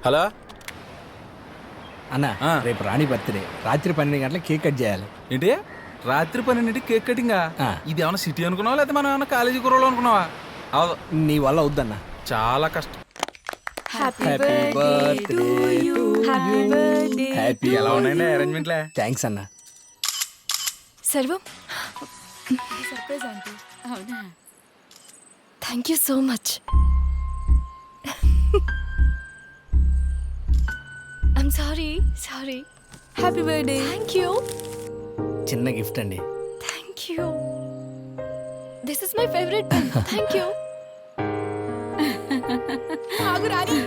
Hello అన్న రేపు రాణి birthday రాత్రి 12 గంటలకు కేక్ కట్ చేయాలి. ఏంటి రాత్రి 12 కేక్ కటింగా? ఆ. ఇది ఏమన్నా సిటీ అనుకున్నావా లేదా మనం ఏమన్నా కాలేజీ కుర్రోళ్ళు అనుకున్నావా? అవదు, నీ వల్ల అవుద్దన్న. చాలా కష్టం. Happy birthday to you. Happy birthday. Happy. ఎలా ఉన్నాయండి అరేంజ్మెంట్లే? థ్యాంక్స్ అన్న. సర్వం సర్ప్రైజ్ ఆంటీ. అవునా? Thank you so much. I'm sorry. Happy birthday. Thank you. చిన్న గిఫ్ట్ అండి. Thank you. This is my favourite pen. Thank you. ఆగు రాణి.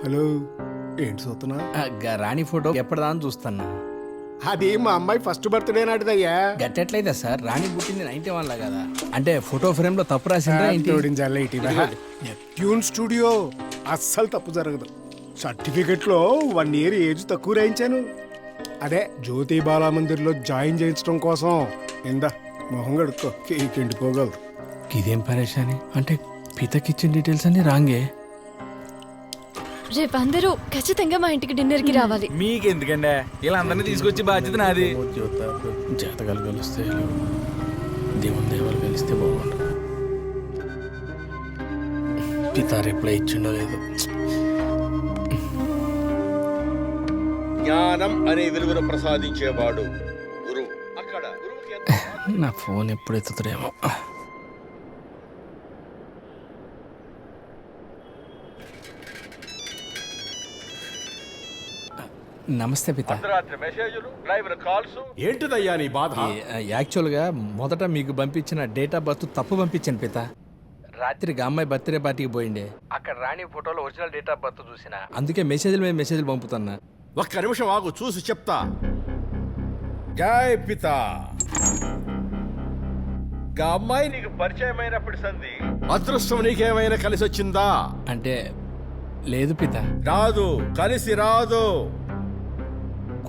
హలో, ఏంటి చూస్తున్నా? రాణి ఫోటో ఎప్పటిదా అని చూస్తాను. అది మా అమ్మాయి ఫస్ట్ బర్త్డే నాటిదయ్యా. గట్టెట్లయితే సార్, రాణి పుట్టింది 91 కదా. అంటే ఫోటో ఫ్రేమ్ లో తప్పు రాసిందా ఏంటి? ట్యూన్ స్టూడియో అస్సలు తప్పు జరగదు. సర్టిఫికెట్ లో 1 year ఏజ్ తక్కువ రాయించాను. అదే జ్యోతి బాలామందిర్లో జాయిన్ చేయించడం కోసం. ఇందా మొహం గడుక్కో, కేక్ ఎండిపోగలరు. ఇదేం పరేషాని? అంటే పితకిచ్చిన డీటెయిల్స్ అన్ని రాంగే. రేపు అందరూ ఖచ్చితంగా మా ఇంటికి డిన్నర్ కి రావాలి. మీకెందుకండి, ఇలా అందరినీ తీసుకొచ్చి బాధ్యత నాది. జాతకాలు కలిస్తే దేవుని దేవాలు కలిస్తే బాగుండు. పిత రిప్లై ఇచ్చిండో లేదు. జ్ఞానం అనే వెలుగును ప్రసాదించేవాడు గురువు. అక్కడ గురువుకి ఎంత నా ఫోన్ ఎప్పుడు ఎత్తుతారేమో. నమస్తే పిత. అర్ధరాత్రి మెసేజ్లు, డ్రైవర్ కాల్స్. ఏంటిదయ్యా నీ బాధ? యాక్చువల్గా మొదట మీకు పంపించిన డేట్ ఆఫ్ బర్త్ తప్పు పంపించాను పిత. రాత్రి అమ్మాయి బర్త్డే పార్టీకి పోయిండే. అక్కడ రాణి ఫోటోలో ఒరిజినల్ డేట్ ఆఫ్ బర్త్ చూసిన. అందుకే మెసేజ్ల మీద మెసేజ్లు పంపుతున్నా. ఒక్క నిమిషం ఆగు, చూసి చెప్తా. జై పిత. అమ్మాయి నీకు పరిచయమైనప్పటి సంధి అదృష్టం నీకేమైనా కలిసి వచ్చిందా? అంటే లేదు పిత. రాదు, కలిసి రాదు.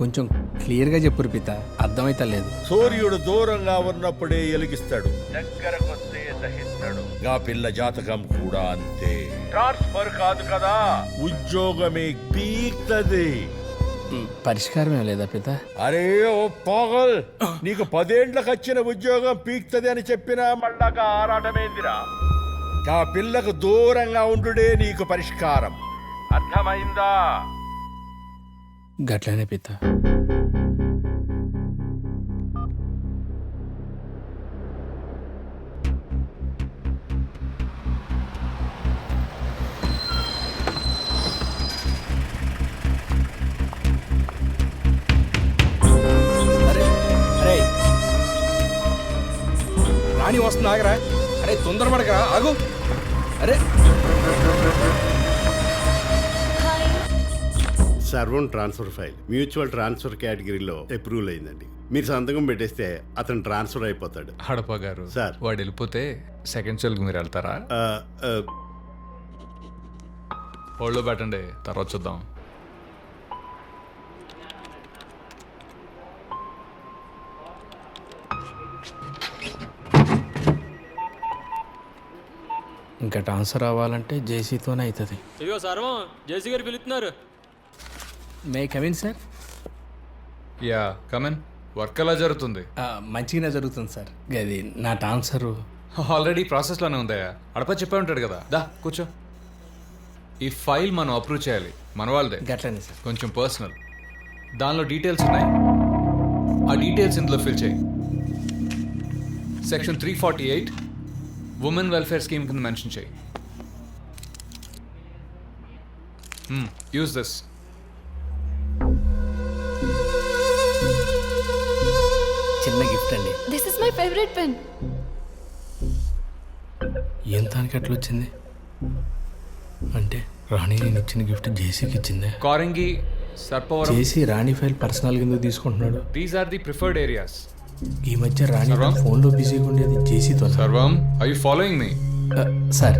కొంచెం క్లియర్గా చెప్పురు పిత, అర్థమైతే లేదు. సూర్యుడు దూరంగా ఉన్నప్పుడే ఎలిగిస్తాడు, దగ్గరకొస్తే దహిస్తాడు. ఆ పిల్ల జాతకం కూడా అంతే. ట్రాన్స్ఫర్ కాదు కదా, ఉద్యోగమే పీక్తది. పరిష్కారం ఏం లేదా పిత? అరే ఓ పాగల్, నీకు 10 ఏళ్లకు వచ్చిన ఉద్యోగం పీక్తది అని చెప్పినా మళ్ళాక ఆరాటమేందిరా? ఆ పిల్లకు దూరంగా ఉండుడే నీకు పరిష్కారం. అర్థమైందా? గట్లనే పిత. రాణి వస్తుంది, ఆగరా. అరే తొందరపడకరా, ఆగు. అరే సర్వం ట్రాన్స్ఫర్ ఫైల్ మ్యూచువల్ ట్రాన్స్ఫర్ కేటగిరీలో అప్రూవల్ అయిందండి. మీరు సంతకం పెట్టేస్తే అతను ట్రాన్స్ఫర్ అయిపోతాడు. హడప గారు సార్, వాడు వెళ్ళిపోతే సెకండ్ సెల్కి మీరు వెళ్తారా? హోల్డ్లో పెట్టండి, తర్వాత చూద్దాం. ఇంకా ట్రాన్స్ఫర్ అవ్వాలంటే జేసీతోనే అవుతుంది. అయ్యో సర్వం, జేసీ గారు పిలుస్తున్నారు. May come in sir? Yeah come on. Work ఎలా జరుగుతుంది? మంచిగానే జరుగుతుంది సార్. అది నా ట్రాన్స్ఫర్ ఆల్రెడీ ప్రాసెస్లోనే ఉందయ్యా. అడప చెప్పే ఉంటాడు కదా. దా కూర్చో. ఈ ఫైల్ మనం అప్రూవ్ చేయాలి, మన వాళ్ళదే. గట్లనే సార్. కొంచెం పర్సనల్, దానిలో డీటెయిల్స్ ఉన్నాయి. ఆ డీటెయిల్స్ ఇందులో ఫిల్ చేయి. సెక్షన్ 348 ఉమెన్ వెల్ఫేర్ స్కీమ్ కింద మెన్షన్ చేయి. Use this. చిన్న గిఫ్ట్ అండి. This is my favourite pen. ఎంత అట్లా వచ్చింది? అంటే రాణి నేను ఇచ్చిన గిఫ్ట్ జేసీకి ఇచ్చిందే. కారంగి, Sarpavaram. JC Rani file personal కింద తీసుకుంటున్నాడు. These are the preferred areas. ఈ మధ్య రాణి ఫోన్లో బిజీగా ఉండేది జేసీతో. సర్వం, are you following me? Sir